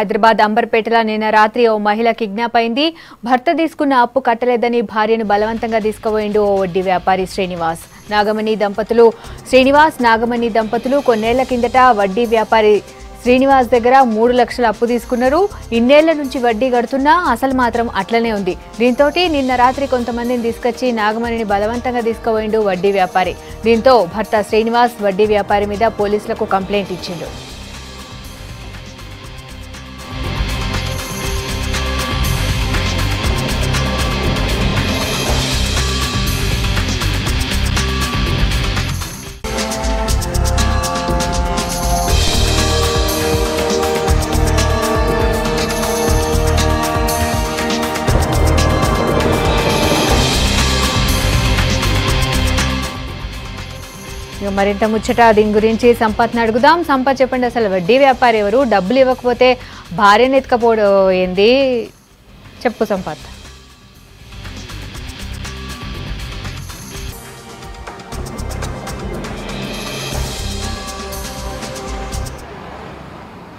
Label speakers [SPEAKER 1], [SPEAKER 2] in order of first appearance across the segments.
[SPEAKER 1] హైదరాబాద్ అంబర్పేటలో నిన్న రాత్రి ఓ మహిళ కిడ్నాప్ అయింది. భర్త తీసుకున్న అప్పు కట్టలేదని భార్యను బలవంతంగా తీసుకుపోయిండు ఓ వడ్డీ వ్యాపారి శ్రీనివాస్. నాగమణి దంపతులు కొన్నేళ్ల కిందట వడ్డీ వ్యాపారి శ్రీనివాస్ దగ్గర 3 లక్షల అప్పు తీసుకున్నారు. ఇన్నేళ్ల నుంచి వడ్డీ కడుతున్నా అసలు మాత్రం అట్లనే ఉంది. దీంతో నిన్న రాత్రి కొంతమందిని తీసుకొచ్చి నాగమణిని బలవంతంగా తీసుకుపోయిండు వడ్డీ వ్యాపారి. దీంతో భర్త శ్రీనివాస్ వడ్డీ వ్యాపారి మీద పోలీసులకు కంప్లైంట్ ఇచ్చిండు. మరింత ముచ్చట దీని గురించి సంపత్ని అడుగుదాం. సంపత్, చెప్పండి, అసలు వడ్డీ వ్యాపారి ఎవరు? డబ్బులు ఇవ్వకపోతే భార్యను ఎత్తుకపోవడం ఏంది? చెప్పు సంపత్.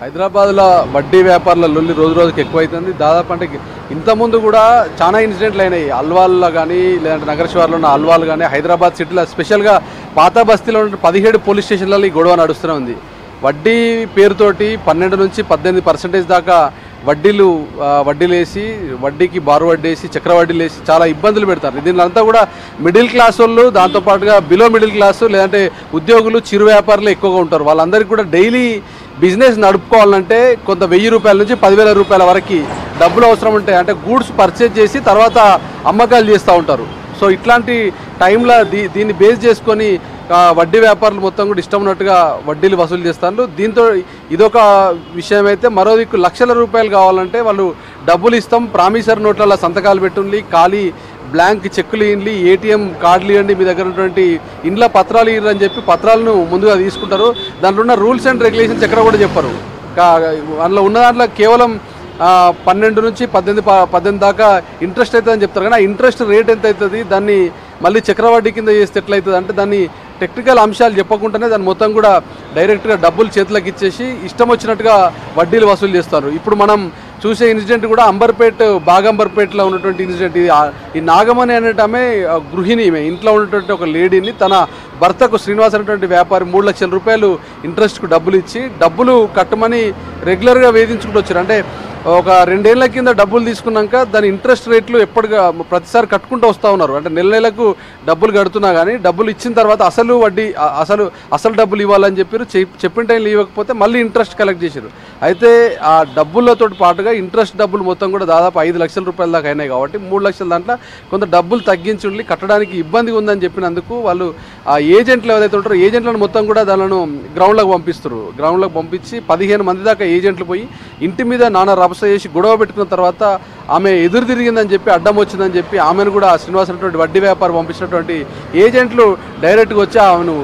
[SPEAKER 2] హైదరాబాద్లో వడ్డీ వ్యాపారుల లొల్లి రోజు రోజుకి ఎక్కువైతుంది. దాదాపు అంటే ఇంతకుముందు కూడా చాలా ఇన్సిడెంట్లు అయినాయి. అల్వాల్లో కానీ లేదంటే నగర శివార్లో ఉన్న అల్వాల్ కానీ హైదరాబాద్ సిటీలో స్పెషల్గా పాత బస్తీలో ఉన్న 17 పోలీస్ స్టేషన్లలో ఈ గొడవ నడుస్తూనే ఉంది. వడ్డీ పేరుతోటి 12 నుంచి 18% దాకా వడ్డీలు వేసి వడ్డీకి బారు వడ్డీ వేసి చక్రవడ్డీలు వేసి చాలా ఇబ్బందులు పెడతారు. దీనిలో కూడా మిడిల్ క్లాస్ వాళ్ళు, దాంతోపాటుగా బిలో మిడిల్ క్లాసు లేదంటే ఉద్యోగులు, చిరు వ్యాపారులు ఎక్కువగా ఉంటారు. వాళ్ళందరికీ కూడా డైలీ బిజినెస్ నడుపుకోవాలంటే కొంత 1000 రూపాయల నుంచి 10,000 రూపాయల వరకు డబ్బులు అవసరం ఉంటాయి. అంటే గూడ్స్ పర్చేజ్ చేసి తర్వాత అమ్మకాలు చేస్తూ ఉంటారు. సో ఇట్లాంటి టైంలో దీన్ని బేస్ చేసుకొని వడ్డీ వ్యాపారులు మొత్తం కూడా ఇష్టం ఉన్నట్టుగా వడ్డీలు వసూలు చేస్తారు. దీంతో ఇదొక విషయం అయితే, మరో దిక్కు లక్షల రూపాయలు కావాలంటే వాళ్ళు డబ్బులు ఇస్తాం, ప్రామిసర్ నోట్లలో సంతకాలు పెట్టుండి, ఖాళీ బ్లాంక్ చెక్కులు ఇవ్వండి, ఏటీఎం కార్డులు ఇవ్వండి, మీ దగ్గర ఉన్నటువంటి ఇండ్ల పత్రాలు ఇవ్వండి అని చెప్పి పత్రాలను ముందుగా తీసుకుంటారు. దాంట్లో ఉన్న రూల్స్ అండ్ రెగ్యులేషన్స్ ఎక్కడ కూడా చెప్పరు. అందులో ఉన్న దాంట్లో కేవలం 12 నుంచి 18 దాకా ఇంట్రెస్ట్ అవుతుందని చెప్తారు. కానీ ఆ ఇంట్రెస్ట్ రేట్ ఎంత అవుతుంది, దాన్ని మళ్ళీ చక్రవడ్డీ కింద చేస్తే ఎట్లయితుంది అంటే దాన్ని టెక్నికల్ అంశాలు చెప్పకుండానే దాన్ని మొత్తం కూడా డైరెక్ట్గా డబ్బులు చేతులకు ఇచ్చేసి ఇష్టం వచ్చినట్టుగా వడ్డీలు వసూలు చేస్తారు. ఇప్పుడు మనం చూసే ఇన్సిడెంట్ కూడా బాగంబర్పేటలో ఉన్నటువంటి ఇన్సిడెంట్. ఈ నాగమణి అనేటమే గృహిణి, ఇంట్లో ఉన్నటువంటి ఒక లేడీని తన భర్తకు శ్రీనివాస్ అనేటువంటి వ్యాపారి 3 లక్షల రూపాయలు ఇంట్రెస్ట్కు డబ్బులు ఇచ్చి డబ్బులు కట్టమని రెగ్యులర్గా వేధించుకుంటూ వచ్చారు. అంటే ఒక 2 ఏళ్ల కింద డబ్బులు తీసుకున్నాక దాని ఇంట్రెస్ట్ రేట్లు ప్రతిసారి కట్టుకుంటూ వస్తూ ఉన్నారు. అంటే నెలకు డబ్బులు కడుతున్నా కానీ డబ్బులు ఇచ్చిన తర్వాత అసలు డబ్బులు ఇవ్వాలని చెప్పిన టైంలో ఇవ్వకపోతే మళ్ళీ ఇంట్రెస్ట్ కలెక్ట్ చేశారు. అయితే ఆ డబ్బులతో పాటుగా ఇంట్రెస్ట్ డబ్బులు మొత్తం కూడా దాదాపు 5 లక్షల రూపాయల దాకా అయినాయి. కాబట్టి 3 లక్షల దాంట్లో కొంత డబ్బులు తగ్గించి కట్టడానికి ఇబ్బందిగా ఉందని చెప్పినందుకు వాళ్ళు ఆ ఏజెంట్లు ఏదైతే ఉంటారో ఏజెంట్లను మొత్తం కూడా దానిను గ్రౌండ్లోకి పంపిస్తారు. గ్రౌండ్లోకి పంపించి 15 మంది దాకా ఏజెంట్లు పోయి ఇంటి మీద రభస చేసి గొడవ పెట్టుకున్న తర్వాత ఆమె ఎదురు తిరిగిందని చెప్పి, అడ్డం వచ్చిందని చెప్పి ఆమెను కూడా శ్రీనివాస్ అనేటువంటి వడ్డీ వ్యాపారం పంపించినటువంటి ఏజెంట్లు డైరెక్ట్గా వచ్చి ఆమెను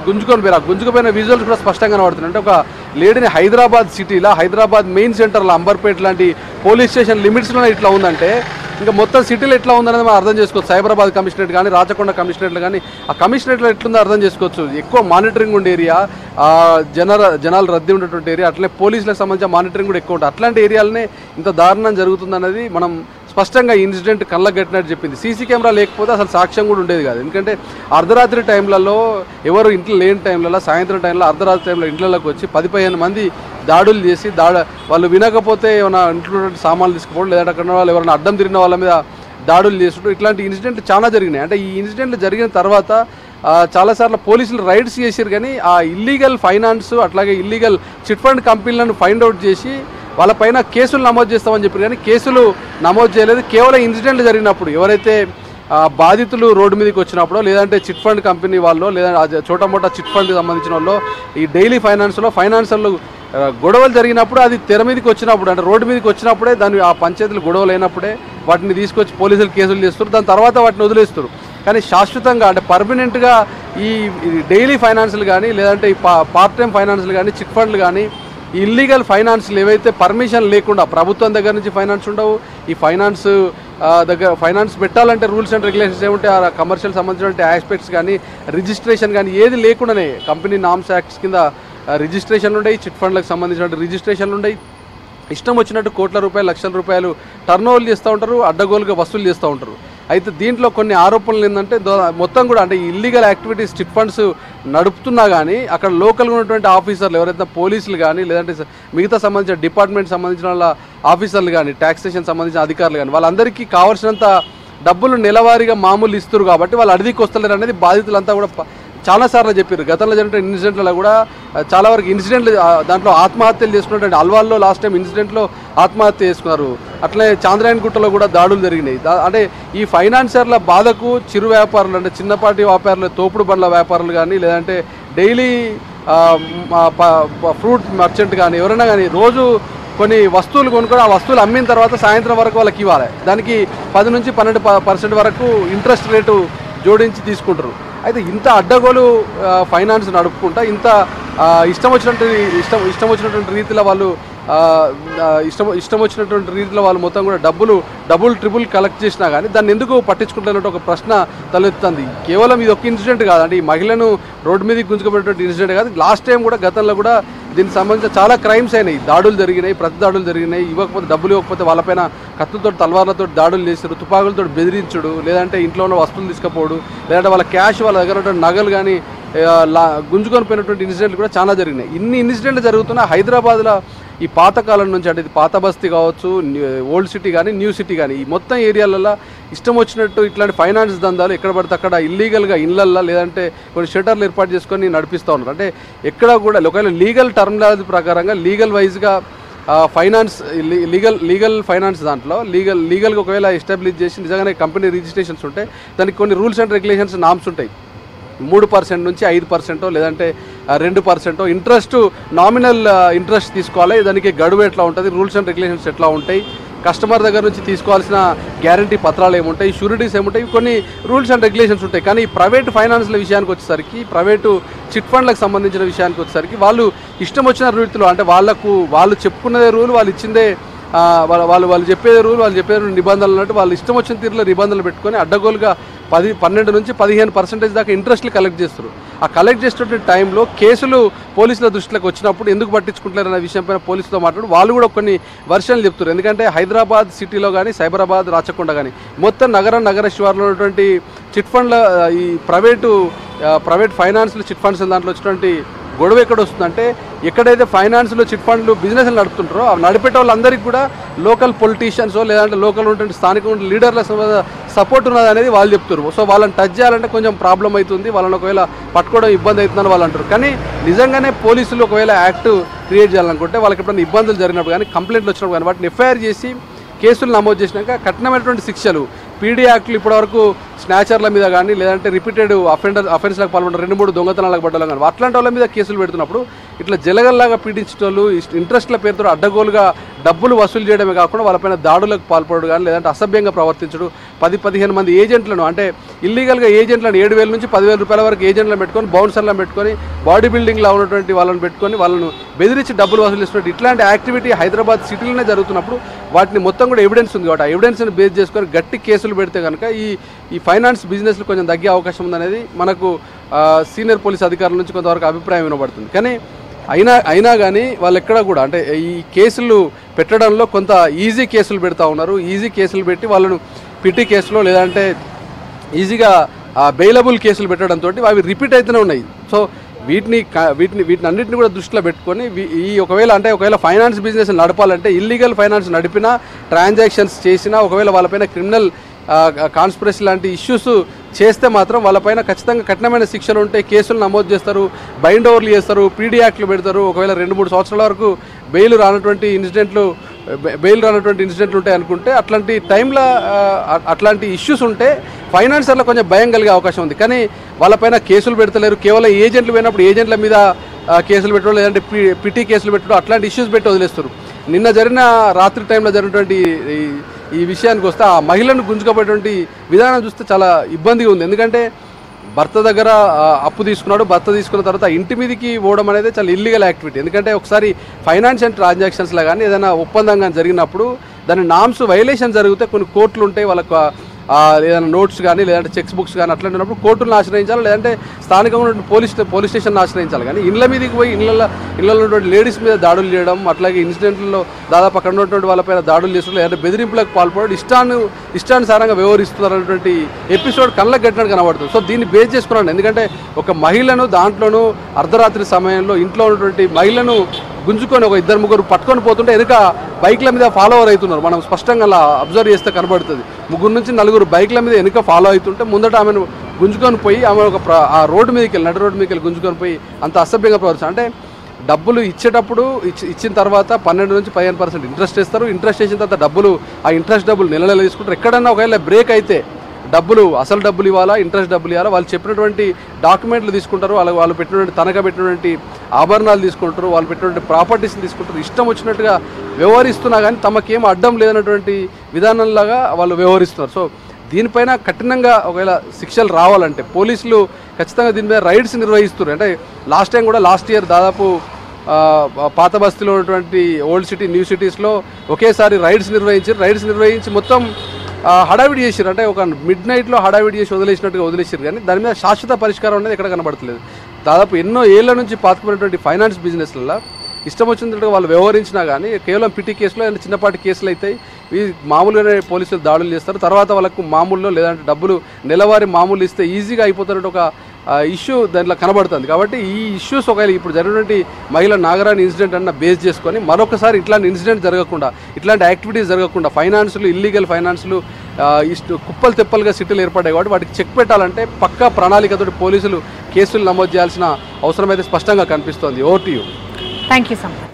[SPEAKER 2] గుంజుకొని పోయారు. ఆ గుంజుకుపోయిన విజువల్స్ కూడా స్పష్టంగా కనబడుతున్నాయి. అంటే ఒక లేడీని హైదరాబాద్ సిటీలో, హైదరాబాద్ మెయిన్ సెంటర్లో, అంబర్పేట లాంటి పోలీస్ స్టేషన్ లిమిట్స్లోనే ఇట్లా ఉందంటే ఇంకా మొత్తం సిటీలో ఎట్లా ఉందనేది మనం అర్థం చేసుకోవచ్చు. సైబరాబాద్ కమిషనరేట్ కానీ, రాచకొండ కమిషనరేట్లు కానీ, ఆ కమిషనరేట్లో ఎట్లుందో అర్థం చేసుకోవచ్చు. ఎక్కువ మానిటరింగ్ ఉండే ఏరియా, జనాలు రద్దీ ఉన్నటువంటి ఏరియా, అట్లనే పోలీసులకు సంబంధించిన మానిటరింగ్ కూడా ఎక్కువ ఉంటుంది. అట్లాంటి ఏరియాలనే ఇంత దారుణం జరుగుతుందన్నది మనం స్పష్టంగా ఇన్సిడెంట్ కళ్ళకు కట్టినట్టు చెప్పింది. సీసీ కెమెరా లేకపోతే అసలు సాక్ష్యం కూడా ఉండేది కాదు. ఎందుకంటే అర్ధరాత్రి టైంలలో, ఎవరు ఇంట్లో లేని టైంలలో, సాయంత్రం టైంలో, అర్ధరాత్రి టైంలో ఇంట్లోకి వచ్చి 10-15 మంది దాడులు చేసి వాళ్ళు వినకపోతే ఏమైనా ఇంట్లో సామాన్లు తీసుకుపోవడం, లేదంటే అక్కడ వాళ్ళు ఎవరైనా అడ్డం తిరిగిన వాళ్ళ మీద దాడులు చేసుకుంటూ ఇట్లాంటి ఇన్సిడెంట్లు చాలా జరిగినాయి. అంటే ఈ ఇన్సిడెంట్లు జరిగిన తర్వాత చాలాసార్లు పోలీసులు రైడ్స్ చేశారు. కానీ ఆ ఇల్లీగల్ ఫైనాన్స్ అట్లాగే ఇల్లీగల్ చిట్ ఫండ్ కంపెనీలను ఫైండ్ అవుట్ చేసి వాళ్ళపైన కేసులు నమోదు చేస్తామని చెప్పారు. కానీ కేసులు నమోదు చేయలేదు. కేవలం ఇన్సిడెంట్లు జరిగినప్పుడు ఎవరైతే బాధితులు రోడ్డు మీదకి వచ్చినప్పుడు, లేదంటే చిట్ ఫండ్ కంపెనీ వాళ్ళు, లేదంటే చోటమోటా చిట్ ఫండ్కి సంబంధించిన వాళ్ళు ఈ డైలీ ఫైనాన్షియల్ గొడవలు జరిగినప్పుడు, అది తెర మీదకి వచ్చినప్పుడు, అంటే రోడ్డు మీదకి వచ్చినప్పుడే ఆ పంచాయతీలు గొడవలు అయినప్పుడే వాటిని తీసుకొచ్చి పోలీసులు కేసులు చేస్తారు. దాని తర్వాత వాటిని వదిలేస్తారు. కానీ శాశ్వతంగా అంటే పర్మనెంట్గా ఈ డైలీ ఫైనాన్స్లు కానీ, లేదంటే ఈ పార్ట్ టైం ఫైనాన్స్లు కానీ, చిట్ ఫండ్లు కానీ, ఇల్లీగల్ ఫైనాన్స్లు ఏవైతే పర్మిషన్ లేకుండా ప్రభుత్వం దగ్గర నుంచి ఫైనాన్స్ ఉండవు, ఈ ఫైనాన్స్ పెట్టాలంటే రూల్స్ అండ్ రెగ్యులేషన్స్ ఏముంటే ఆ కమర్షియల్ సంబంధించిన ఆస్పెక్ట్స్ కానీ రిజిస్ట్రేషన్ కానీ ఏది లేకుండానే కంపెనీ నామ్స్ యాక్ట్స్ కింద రిజిస్ట్రేషన్లు ఉన్నాయి, చిట్ ఫండ్లకు సంబంధించిన రిజిస్ట్రేషన్లు ఉన్నాయి. ఇష్టం వచ్చినట్టు కోట్ల రూపాయలు లక్షల రూపాయలు టర్న్ ఓవర్లు చేస్తూ ఉంటారు, అడ్డగోలుగా వసూలు చేస్తూ ఉంటారు. అయితే దీంట్లో కొన్ని ఆరోపణలు ఏంటంటే మొత్తం కూడా అంటే ఇల్లీగల్ యాక్టివిటీస్ చిట్ ఫండ్స్ నడుపుతున్నా కానీ అక్కడ లోకల్గా ఉన్నటువంటి ఆఫీసర్లు ఎవరైతే పోలీసులు కానీ లేదంటే మిగతా సంబంధించిన డిపార్ట్మెంట్ సంబంధించిన వాళ్ళ ఆఫీసర్లు కానీ ట్యాక్సేషన్ సంబంధించిన అధికారులు కానీ వాళ్ళందరికీ కావాల్సినంత డబ్బులు నెలవారీగా మామూలు ఇస్తారు కాబట్టి వాళ్ళు అడిగికి వస్తలేరు అనేది బాధితులంతా కూడా చాలాసార్లు చెప్పారు. గతంలో జరిగిన ఇన్సిడెంట్లలో కూడా చాలా వరకు ఇన్సిడెంట్లు దాంట్లో ఆత్మహత్యలు చేసుకున్నటువంటి అల్వాల్లో లాస్ట్ టైం ఇన్సిడెంట్లో ఆత్మహత్య చేసుకున్నారు. అట్లే చాంద్రాయణగుట్టలో కూడా దాడులు జరిగినాయి. అంటే ఈ ఫైనాన్షియర్ల బాధకు చిరు వ్యాపారులు అంటే చిన్నపాటి వ్యాపారులు తోపుడు బండ్ల వ్యాపారులు కానీ లేదంటే డైలీ ఫ్రూట్ మర్చెంట్ కానీ ఎవరైనా కానీ రోజు కొన్ని వస్తువులు కొనుక్కొని ఆ వస్తువులు అమ్మిన తర్వాత సాయంత్రం వరకు వాళ్ళకి ఇవ్వాలి. దానికి 10 నుంచి 12% వరకు ఇంట్రెస్ట్ రేటు జోడించి తీసుకుంటారు. అయితే ఇంత అడ్డగోలు ఫైనాన్స్ నడుపుకుంటా ఇంత ఇష్టం వచ్చినటువంటి రీతిలో వాళ్ళు ఇష్టం వచ్చినటువంటి రీతిలో వాళ్ళు మొత్తం కూడా డబుల్ ట్రిపుల్ కలెక్ట్ చేసినా కానీ దాన్ని ఎందుకు పట్టించుకుంటున్నట్టు ఒక ప్రశ్న తలెత్తుతుంది. కేవలం ఇది ఒక ఇన్సిడెంట్ కాదు, అంటే ఈ మహిళను రోడ్డు మీదకి గుంజుకుపోయినటువంటి ఇన్సిడెంట్ కాదు. లాస్ట్ టైం కూడా గతంలో కూడా దీనికి సంబంధించిన చాలా క్రైమ్స్ అయినాయి, దాడులు జరిగినాయి, ప్రతి దాడులు జరిగినాయి. ఇవ్వకపోతే డబ్బులు ఇవ్వకపోతే వాళ్ళపైన కత్తులతో తలవార్లతో దాడులు చేశారు, తుపాకులతో బెదిరించుడు, లేదంటే ఇంట్లో ఉన్న వస్తువులు తీసుకుపోవడు, లేదంటే వాళ్ళ క్యాష్ వాళ్ళ దగ్గర ఉన్నటువంటి నగలు కానీ గుంజుకొని పోయినటువంటి ఇన్సిడెంట్లు కూడా చాలా జరిగినాయి. ఇన్ని ఇన్సిడెంట్లు జరుగుతున్నా హైదరాబాద్లో ఈ పాతకాలం నుంచి అంటే ఇది పాత బస్తీ కావచ్చు, ఓల్డ్ సిటీ కానీ న్యూ సిటీ కానీ ఈ మొత్తం ఏరియాలలో ఇష్టం వచ్చినట్టు ఇట్లాంటి ఫైనాన్స్ దందాలు ఎక్కడ పడితే అక్కడ ఇల్లీగల్గా ఇళ్ళల్లో లేదంటే కొన్ని షెటర్లు ఏర్పాటు చేసుకొని నడిపిస్తూ ఉన్నారు. అంటే ఎక్కడ కూడా ఒకవేళ లీగల్ టర్మినాలజీ ప్రకారంగా లీగల్ వైజ్గా ఫైనాన్స్ లీగల్ ఫైనాన్స్ దాంట్లో లీగల్గా ఒకవేళ ఎస్టాబ్లిష్ చేసి నిజంగానే కంపెనీ రిజిస్ట్రేషన్స్ ఉంటాయి, దానికి కొన్ని రూల్స్ అండ్ రెగ్యులేషన్స్ నామ్స్ ఉంటాయి. 3% నుంచి 5% లేదంటే 2% ఇంట్రెస్ట్ నామినల్ ఇంట్రెస్ట్ తీసుకోవాలి. దానికి గడువు ఎట్లా ఉంటుంది, రూల్స్ అండ్ రెగ్యులేషన్స్ ఎట్లా ఉంటాయి, కస్టమర్ దగ్గర నుంచి తీసుకోవాల్సిన గ్యారంటీ పత్రాలు ఏముంటాయి, షూరిటీస్ ఏముంటాయి, కొన్ని రూల్స్ అండ్ రెగ్యులేషన్స్ ఉంటాయి. కానీ ప్రైవేట్ ఫైనాన్స్ల విషయానికి వచ్చేసరికి, ప్రైవేటు చిట్ ఫండ్లకు సంబంధించిన విషయానికి వచ్చేసరికి వాళ్ళు ఇష్టం వచ్చిన రీతిలో అంటే వాళ్ళు చెప్పుకున్నదే రూల్, వాళ్ళు ఇచ్చిందే వాళ్ళు చెప్పేది రూల్, వాళ్ళు చెప్పేది నిబంధనలు అన్నట్టు వాళ్ళు ఇష్టం వచ్చిన తీరులో నిబంధనలు పెట్టుకొని అడ్డగోలుగా 12 నుంచి 15% దాకా ఇంట్రెస్ట్లు కలెక్ట్ చేస్తారు. ఆ కలెక్ట్ చేసేటువంటి టైంలో కేసులు పోలీసుల దృష్టిలోకి వచ్చినప్పుడు ఎందుకు పట్టించుకుంటారు అనే విషయంపైన పోలీసుతో మాట్లాడు వాళ్ళు కూడా కొన్ని వర్షన్లు చెప్తారు. ఎందుకంటే హైదరాబాద్ సిటీలో కానీ సైబరాబాద్ రాచకొండ కానీ మొత్తం నగర శివార్లో ఉన్నటువంటి చిట్ ఫండ్ల ఈ ప్రైవేట్ ఫైనాన్స్లు చిట్ ఫండ్స్ దాంట్లో వచ్చినటువంటి గొడవ ఎక్కడ వస్తుందంటే ఎక్కడైతే ఫైనాన్స్లో చిట్ ఫండ్లు బిజినెస్లు నడుపుతుంటారో ఆ నడిపేట వాళ్ళందరికీ కూడా లోకల్ పొలిటీషియన్స్ లేదంటే లోకల్ ఉన్నటువంటి స్థానిక లీడర్ల సపోర్ట్ ఉన్నది అనేది వాళ్ళు చెప్తారు. సో వాళ్ళని టచ్ చేయాలంటే కొంచెం ప్రాబ్లం అవుతుంది, వాళ్ళని ఒకవేళ పట్టుకోవడం ఇబ్బంది అవుతుందని వాళ్ళు అంటారు. కానీ నిజంగానే పోలీసులు ఒకవేళ యాక్ట్ క్రియేట్ చేయాలనుకుంటే వాళ్ళకి ఎప్పుడైనా ఇబ్బందులు జరిగినప్పుడు కానీ కంప్లైంట్లు వచ్చినప్పుడు కానీ వాటిని ఎఫ్ఐఆర్ చేసి కేసులు నమోదు చేసినాక కఠినమైనటువంటి శిక్షలు పీడీ యాక్ట్లు ఇప్పటివరకు స్నాచర్ల మీద కానీ లేదంటే రిపీటెడ్ అఫెన్స్లకు పాల్పడిన 2-3 దొంగతనాలకు పడ్డాలి కానీ అట్లాంటి వాళ్ళ మీద కేసులు పెడుతున్నప్పుడు ఇట్లా జలగల్లాగా పీడించేటోళ్ళు ఇంట్రెస్ట్ల పేరుతో అడ్డగోలుగా డబ్బులు వసూలు చేయడమే కాకుండా వాళ్ళపైన దాడులకు పాల్పడడు కానీ లేదంటే అసభ్యంగా ప్రవర్తించడు 10-15 మంది ఏజెంట్లను అంటే ఇల్లీగల్గా ఏజెంట్లను 7,000 నుంచి 10,000 రూపాయల వరకు ఏజెంట్లను పెట్టుకొని బౌన్సర్లను పెట్టుకొని బాడీ బిల్డింగ్లో ఉన్నటువంటి వాళ్ళని పెట్టుకొని వాళ్ళను బెదిరించి డబ్బులు వసూలు చేస్తున్నట్టు ఇట్లాంటి యాక్టివిటీ హైదరాబాద్ సిటీలోనే జరుగుతున్నప్పుడు వాటిని మొత్తం కూడా ఎవిడెన్స్ ఉంది కాబట్టి ఆ ఎవిడెన్స్ని బేస్ చేసుకొని గట్టి కేసులు పెడితే కనుక ఈ ఫైనాన్స్ బిజినెస్లు కొంచెం తగ్గే అవకాశం ఉందనేది మనకు సీనియర్ పోలీస్ అధికారుల నుంచి కొంతవరకు అభిప్రాయం వినబడుతుంది. కానీ అయినా కానీ వాళ్ళు ఎక్కడ కూడా అంటే ఈ కేసులు పెట్టడంలో కొంత ఈజీ కేసులు పెడతా ఉన్నారు. ఈజీ కేసులు పెట్టి వాళ్ళను పిటి కేసులో లేదంటే ఈజీగా బెయిలబుల్ కేసులు పెట్టడంతో అవి రిపీట్ అయితేనే ఉన్నాయి. సో వీటిని అన్నింటిని కూడా దృష్టిలో పెట్టుకొని ఒకవేళ ఫైనాన్స్ బిజినెస్ నడపాలంటే ఇల్లీగల్ ఫైనాన్స్ నడిపినా ట్రాన్సాక్షన్స్ చేసినా ఒకవేళ వాళ్ళపైన క్రిమినల్ కాన్స్పిరసీ లాంటి ఇష్యూస్ చేస్తే మాత్రం వాళ్ళపైన ఖచ్చితంగా కఠినమైన శిక్షలు ఉంటాయి, కేసులు నమోదు చేస్తారు, బైండ్ ఓవర్లు చేస్తారు, పీడీ యాక్ట్లు పెడతారు. ఒకవేళ 2-3 సంవత్సరాల వరకు బెయిల్ రానటువంటి ఇన్సిడెంట్లు ఉంటాయి అనుకుంటే అట్లాంటి టైంలో అట్లాంటి ఇష్యూస్ ఉంటే ఫైనాన్సర్లో కొంచెం భయం కలిగే అవకాశం ఉంది. కానీ వాళ్ళపైన కేసులు పెడతలేరు, కేవలం ఏజెంట్లు పోయినప్పుడు ఏజెంట్ల మీద కేసులు పెట్టడం లేదంటే పిటి కేసులు పెట్టడం అట్లాంటి ఇష్యూస్ పెట్టి వదిలేస్తారు. నిన్న జరిగిన రాత్రి టైంలో జరిగినటువంటి ఈ విషయానికి వస్తే ఆ మహిళను గుంజుకోబోయేటువంటి విధానం చూస్తే చాలా ఇబ్బందిగా ఉంది. ఎందుకంటే భర్త దగ్గర అప్పు తీసుకున్నాడు, భర్త తీసుకున్న తర్వాత ఇంటి మీదకి పోవడం అనేది చాలా ఇల్లీగల్ యాక్టివిటీ. ఎందుకంటే ఒకసారి ఫైనాన్షియల్ ట్రాన్సాక్షన్స్లో కానీ ఏదైనా ఒప్పందం కానీ జరిగినప్పుడు దాని నామ్స్ వైలేషన్ జరిగితే కొన్ని కోర్టులు ఉంటాయి, వాళ్ళకు ఏదైనా నోట్స్ కానీ లేదంటే చెక్స్ బుక్స్ కానీ అట్లాంటినప్పుడు కోర్టులను ఆశ్రయించాలి, లేదంటే స్థానికంగా ఉన్నటువంటి పోలీస్ స్టేషన్ ఆశ్రయించాలి. కానీ ఇళ్ళ మీదకి పోయి ఇళ్ళలో ఉన్నటువంటి లేడీస్ మీద దాడులు చేయడం, అట్లాగే ఇన్సిడెంట్లో దాదాపు అక్కడ ఉన్నటువంటి వాళ్ళపైన దాడులు చేస్తున్నారు, లేదంటే బెదిరింపులకు పాల్పడడం, ఇష్టానుసారంగా వ్యవహరిస్తున్నారు అనేటువంటి ఎపిసోడ్ కళ్ళకు కట్టినట్టు కనబడుతుంది. సో దీన్ని బేస్ చేసుకున్నాను. ఎందుకంటే ఒక మహిళను దాంట్లోనూ అర్ధరాత్రి సమయంలో ఇంట్లో ఉన్నటువంటి మహిళను గుంజుకొని ఒక 2-3 పట్టుకొని పోతుంటే వెనుక బైక్ల మీద ఫాలోవర్ అవుతున్నారు. మనం స్పష్టంగా అలా అబ్జర్వ్ చేస్తే కనబడుతుంది. 3-4 బైక్ల మీద వెనుక ఫాలో అవుతుంటే ముందట ఆమెను గుంజుకొని పోయి ఆమె ఆ రోడ్డు మీదకి వెళ్ళి నడి రోడ్డు మీదకి వెళ్ళి గుంజుకొని పోయి అంత అసభ్యంగా ప్రవర్తించారు. అంటే డబ్బులు ఇచ్చేటప్పుడు ఇచ్చిన తర్వాత 12 నుంచి 15% ఇంట్రెస్ట్ ఇస్తారు. ఇంట్రెస్ట్ చేసిన తర్వాత ఆ ఇంట్రెస్ట్ డబ్బులు నెల తీసుకుంటారు. ఎక్కడన్నా ఒకవేళ బ్రేక్ అయితే అసలు డబ్బులు ఇవ్వాలా, ఇంట్రెస్ట్ డబ్బులు ఇవ్వాలా, వాళ్ళు చెప్పినటువంటి డాక్యుమెంట్లు తీసుకుంటారు, వాళ్ళు పెట్టినటువంటి తనఖా పెట్టినటువంటి ఆభరణాలు తీసుకుంటారు, వాళ్ళు పెట్టినటువంటి ప్రాపర్టీస్ని తీసుకుంటారు. ఇష్టం వచ్చినట్టుగా వ్యవహరిస్తున్నా కానీ తమకేం అడ్డం లేదన్నటువంటి విధానంలాగా వాళ్ళు వ్యవహరిస్తున్నారు. సో దీనిపైన కఠినంగా ఒకవేళ శిక్షలు రావాలంటే పోలీసులు ఖచ్చితంగా దీని మీద రైడ్స్ నిర్వహిస్తున్నారు. అంటే లాస్ట్ ఇయర్ దాదాపు పాత బస్తీలో ఉన్నటువంటి ఓల్డ్ సిటీ, న్యూ సిటీస్లో ఒకేసారి రైడ్స్ నిర్వహించి మొత్తం హడావిడి చేసారు. అంటే ఒక మిడ్ నైట్లో హడావిడి చేసి వదిలేసారు. కానీ దాని మీద శాశ్వత పరిష్కారం అనేది ఎక్కడ కనబడట్లేదు. దాదాపు ఎన్నో ఏళ్ల నుంచి పాతుకున్నటువంటి ఫైనాన్స్ బిజినెస్లలో ఇష్టం వచ్చినట్టుగా వాళ్ళు వ్యవహరించినా కానీ కేవలం పిటి కేసులో చిన్నపాటి కేసులు అవుతాయి. ఈ మామూలుగానే పోలీసులు దాడులు చేస్తారు. తర్వాత వాళ్ళకు మామూలులో లేదంటే డబ్బులు నెలవారీ మామూలు ఇస్తే ఈజీగా అయిపోతున్నట్టు ఒక ఇష్యూ దాంట్లో కనబడుతుంది. కాబట్టి ఈ ఇష్యూస్ ఒకవేళ ఇప్పుడు జరిగినటువంటి మహిళ నాగరాణి ఇన్సిడెంట్ అన్న బేస్ చేసుకొని మరొకసారి ఇట్లాంటి ఇన్సిడెంట్ జరగకుండా, ఇట్లాంటి యాక్టివిటీస్ జరగకుండా, ఇల్లీగల్ ఫైనాన్స్లు కుప్పలు తెప్పలుగా సిటీలు ఏర్పడ్డాయి. కాబట్టి వాటికి చెక్ పెట్టాలంటే పక్కా ప్రణాళికతో పోలీసులు కేసులు నమోదు చేయాల్సిన అవసరం అయితే స్పష్టంగా కనిపిస్తోంది. Over to you.
[SPEAKER 1] Thank you Sampath.